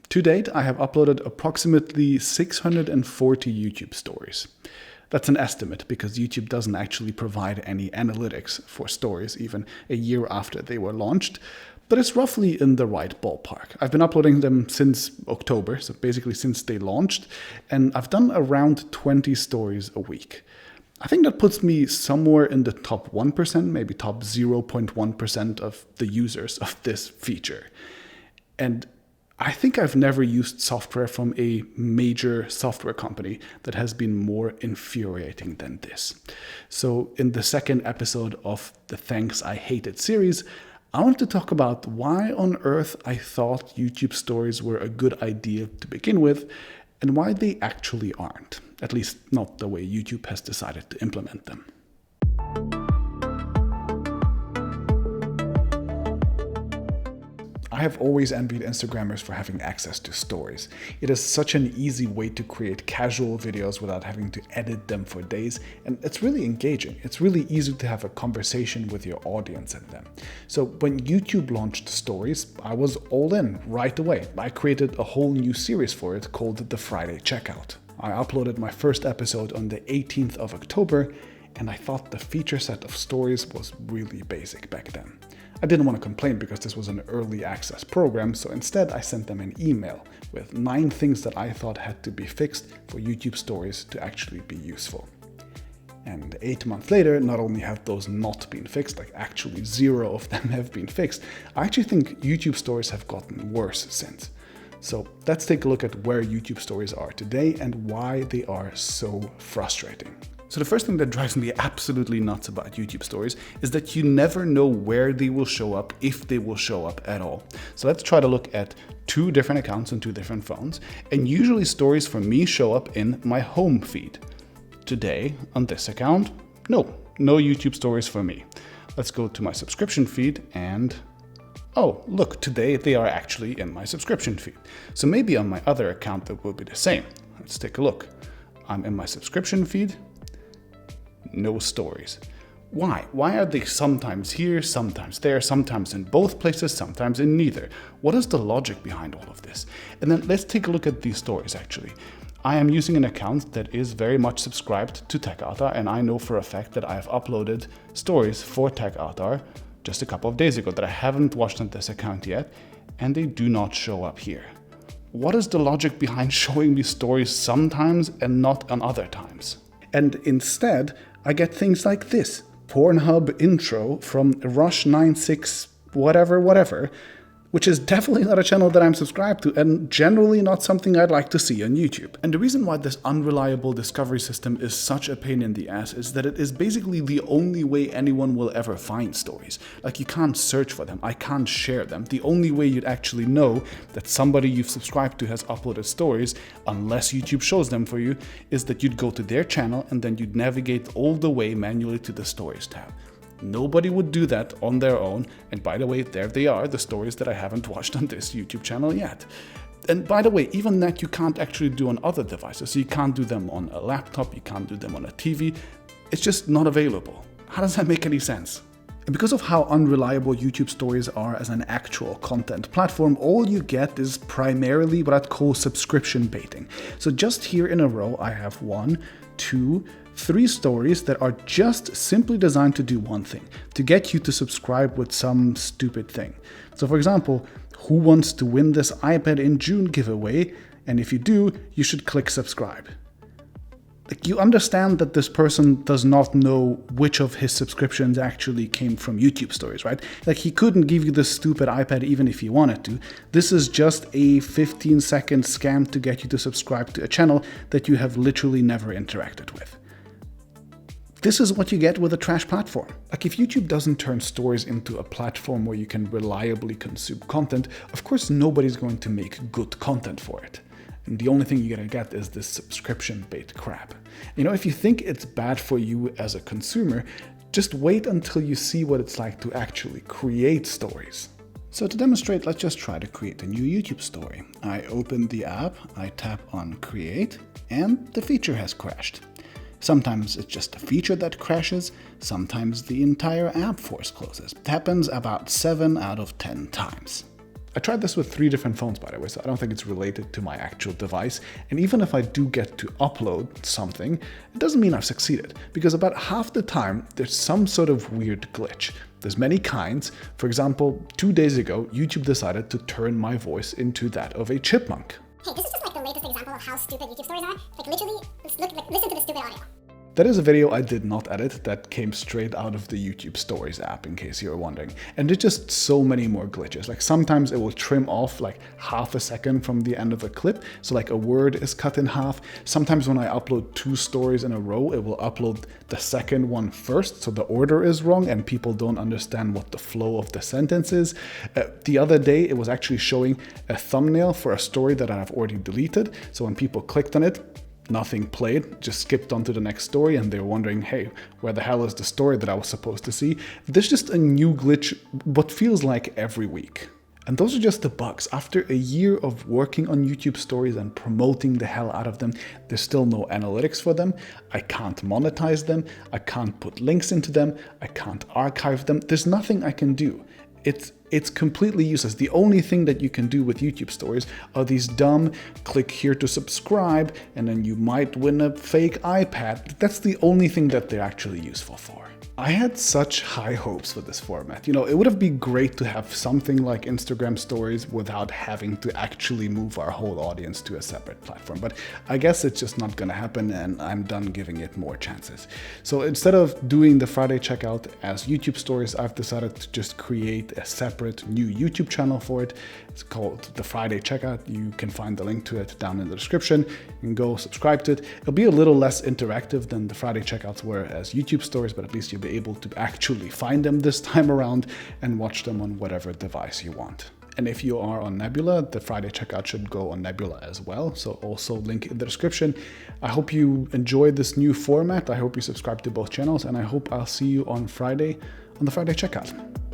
To date, I have uploaded approximately 640 YouTube stories. That's an estimate because YouTube doesn't actually provide any analytics for stories even a year after they were launched, but it's roughly in the right ballpark. I've been uploading them since October, so basically since they launched, and I've done around 20 stories a week. I think that puts me somewhere in the top 1%, maybe top 0.1% of the users of this feature. And I think I've never used software from a major software company that has been more infuriating than this. So in the second episode of the Thanks I Hate It series, I want to talk about why on earth I thought YouTube stories were a good idea to begin with and why they actually aren't, at least not the way YouTube has decided to implement them. I have always envied Instagrammers for having access to stories. It is such an easy way to create casual videos without having to edit them for days, and it's really engaging. It's really easy to have a conversation with your audience in them. So when YouTube launched stories, I was all in right away. I created a whole new series for it called The Friday Checkout. I uploaded my first episode on the 18th of October, and I thought the feature set of stories was really basic back then. I didn't want to complain because this was an early access program, so instead I sent them an email with 9 things that I thought had to be fixed for YouTube stories to actually be useful. And 8 months later, not only have those not been fixed, like actually 0 of them have been fixed, I actually think YouTube stories have gotten worse since. So let's take a look at where YouTube stories are today and why they are so frustrating. So the first thing that drives me absolutely nuts about YouTube stories is that you never know where they will show up, if they will show up at all. So let's try to look at 2 different accounts on 2 different phones, and usually stories for me show up in my home feed. Today, on this account, no YouTube stories for me. Let's go to my subscription feed and oh, look, today they are actually in my subscription feed. So maybe on my other account that will be the same. Let's take a look. I'm in my subscription feed. No stories. Why? Why are they sometimes here, sometimes there, sometimes in both places, sometimes in neither? What is the logic behind all of this? And then let's take a look at these stories actually. I am using an account that is very much subscribed to TechAltar, and I know for a fact that I have uploaded stories for TechAltar just a couple of days ago that I haven't watched on this account yet, and they do not show up here. What is the logic behind showing me stories sometimes and not on other times? And instead, I get things like this, Pornhub intro from Rush96 whatever, which is definitely not a channel that I'm subscribed to and generally not something I'd like to see on YouTube. And the reason why this unreliable discovery system is such a pain in the ass is that it is basically the only way anyone will ever find stories. Like, you can't search for them, I can't share them. The only way you'd actually know that somebody you've subscribed to has uploaded stories, unless YouTube shows them for you, is that you'd go to their channel and then you'd navigate all the way manually to the stories tab. Nobody would do that on their own, and by the way, there they are, the stories that I haven't watched on this YouTube channel yet. And by the way, even that you can't actually do on other devices. So you can't do them on a laptop, you can't do them on a TV, it's just not available. How does that make any sense? And because of how unreliable YouTube stories are as an actual content platform, all you get is primarily what I'd call subscription baiting. So just here in a row, I have 1, 2, 3 stories that are just simply designed to do one thing, to get you to subscribe with some stupid thing. So for example, who wants to win this iPad in June giveaway? And if you do, you should click subscribe. Like, you understand that this person does not know which of his subscriptions actually came from YouTube stories, right? Like, he couldn't give you this stupid iPad even if he wanted to. This is just a 15-second scam to get you to subscribe to a channel that you have literally never interacted with. This is what you get with a trash platform. Like, if YouTube doesn't turn stories into a platform where you can reliably consume content, of course nobody's going to make good content for it. And the only thing you're gonna get is this subscription bait crap. You know, if you think it's bad for you as a consumer, just wait until you see what it's like to actually create stories. So to demonstrate, let's just try to create a new YouTube story. I open the app, I tap on create, and the feature has crashed. Sometimes it's just a feature that crashes, sometimes the entire app force closes. It happens about 7 out of 10 times. I tried this with 3 different phones, by the way, so I don't think it's related to my actual device. And even if I do get to upload something, it doesn't mean I've succeeded, because about half the time there's some sort of weird glitch. There's many kinds. For example, 2 days ago, YouTube decided to turn my voice into that of a chipmunk. Hey, this is just like the latest example of how stupid YouTube stories are. Like literally, listen to the stupid audio. That is a video I did not edit, that came straight out of the YouTube Stories app, in case you were wondering. And there's just so many more glitches. Like sometimes it will trim off like half a second from the end of a clip, so like a word is cut in half. Sometimes when I upload 2 stories in a row, it will upload the second one first, so the order is wrong and people don't understand what the flow of the sentence is. The other day, it was actually showing a thumbnail for a story that I have already deleted, so when people clicked on it, nothing played, just skipped on to the next story, and they're wondering, hey, where the hell is the story that I was supposed to see? There's just a new glitch, what feels like every week. And those are just the bugs. After a year of working on YouTube stories and promoting the hell out of them, there's still no analytics for them. I can't monetize them. I can't put links into them. I can't archive them. There's nothing I can do. It's completely useless. The only thing that you can do with YouTube stories are these dumb click here to subscribe and then you might win a fake iPad. That's the only thing that they're actually useful for. I had such high hopes for this format. You know, it would have been great to have something like Instagram stories without having to actually move our whole audience to a separate platform. But I guess it's just not gonna happen, and I'm done giving it more chances. So instead of doing the Friday checkout as YouTube stories, I've decided to just create a separate new YouTube channel for it. It's called the Friday Checkout. You can find the link to it down in the description. You can go subscribe to it. It'll be a little less interactive than the Friday checkouts were as YouTube stories, but at least you'll be able to actually find them this time around and watch them on whatever device you want. And if you are on Nebula, the Friday checkout should go on Nebula as well. So also link in the description. I hope you enjoyed this new format. I hope you subscribe to both channels, and I hope I'll see you on Friday on the Friday checkout.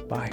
Bye.